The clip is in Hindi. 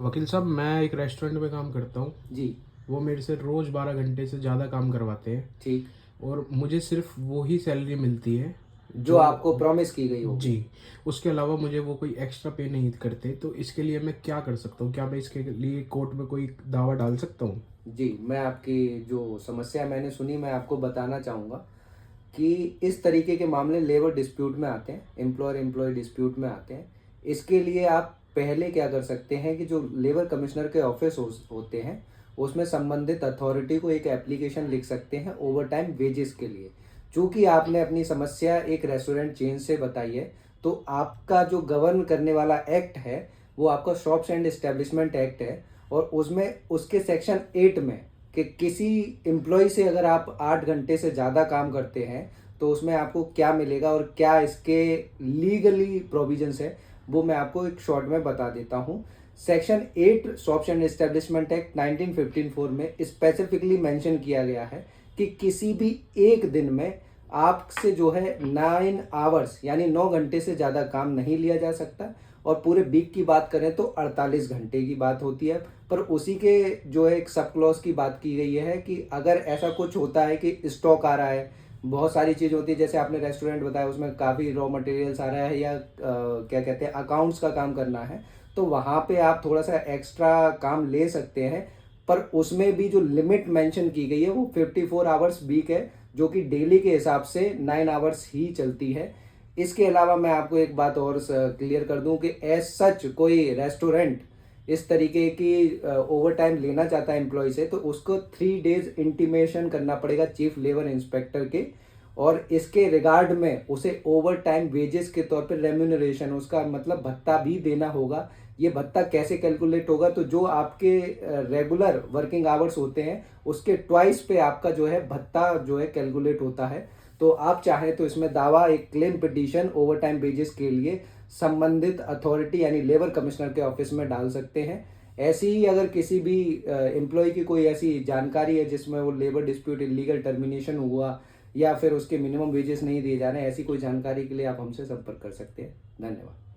वकील साहब, मैं एक रेस्टोरेंट में काम करता हूँ। जी। वो मेरे से रोज़ 12 घंटे से ज़्यादा काम करवाते हैं ठीक। और मुझे सिर्फ वो ही सैलरी मिलती है जो जो। आपको प्रॉमिस की गई होगी। जी। उसके अलावा मुझे वो कोई एक्स्ट्रा पे नहीं करते, तो इसके लिए मैं क्या कर सकता हूँ? क्या मैं इसके लिए कोर्ट में कोई दावा डाल सकता हूँ? जी, मैं आपकी जो समस्या मैंने सुनी, मैं आपको बताना चाहूँगा कि इस तरीके के मामले लेबर डिस्प्यूट में आते हैं, एम्प्लॉयर एम्प्लॉयी डिस्प्यूट में आते हैं। इसके लिए आप पहले क्या कर सकते हैं कि जो लेबर कमिश्नर के ऑफ़िस होते हैं, उसमें संबंधित अथॉरिटी को एक एप्लीकेशन लिख सकते हैं ओवरटाइम वेजेस के लिए। चूँकि आपने अपनी समस्या एक रेस्टोरेंट चेन से बताई है, तो आपका जो गवर्न करने वाला एक्ट है, वो आपका शॉप्स एंड एस्टेब्लिशमेंट एक्ट है और उसमें उसके सेक्शन 8 में कि किसी एम्प्लॉय से अगर आप 8 घंटे से ज़्यादा काम करते हैं, तो उसमें आपको क्या मिलेगा और क्या इसके लीगली प्रोविजंस है, वो मैं आपको एक शॉर्ट में बता देता हूँ। Section 8 shops and establishment act 1954 में स्पेसिफिकली मेंशन किया गया है कि किसी भी एक दिन में आपसे जो है 9 आवर्स यानी 9 घंटे से ज़्यादा काम नहीं लिया जा सकता और पूरे वीक की बात करें तो 48 घंटे की बात होती है। पर उसी के जो है एक सब क्लॉज की बात की गई है कि अगर ऐसा कुछ होता है कि स्टॉक आ रहा है, बहुत सारी चीज़ होती है, जैसे आपने रेस्टोरेंट बताया उसमें काफ़ी रॉ मटेरियल्स आ रहा है या क्या कहते हैं अकाउंट्स का काम करना है, तो वहाँ पे आप थोड़ा सा एक्स्ट्रा काम ले सकते हैं। पर उसमें भी जो लिमिट मेंशन की गई है वो 54 आवर्स वीक है, जो कि डेली के हिसाब से 9 आवर्स ही चलती है। इसके अलावा मैं आपको एक बात और क्लियर कर दूं कि एज सच कोई रेस्टोरेंट इस तरीके की ओवर टाइम लेना चाहता है एम्प्लॉय से, तो उसको 3 डेज इंटीमेशन करना पड़ेगा चीफ लेबर इंस्पेक्टर के, और इसके रिगार्ड में उसे ओवर टाइम वेजेस के तौर पर रेम्यूनरेशन, उसका मतलब भत्ता भी देना होगा। ये भत्ता कैसे कैलकुलेट होगा, तो जो आपके रेगुलर वर्किंग आवर्स होते हैं उसके ट्वाइस पे आपका जो है भत्ता जो है कैलकुलेट होता है। तो आप चाहें तो इसमें दावा एक claim petition over time wages के लिए संबंधित अथॉरिटी यानी लेबर कमिश्नर के ऑफिस में डाल सकते हैं। ऐसी ही अगर किसी भी एम्प्लॉय की कोई ऐसी जानकारी है जिसमें वो लेबर डिस्प्यूट इलीगल टर्मिनेशन हुआ या फिर उसके मिनिमम वेजेस नहीं दिए जा रहे हैं, ऐसी कोई जानकारी के लिए आप हमसे संपर्क कर सकते हैं। धन्यवाद।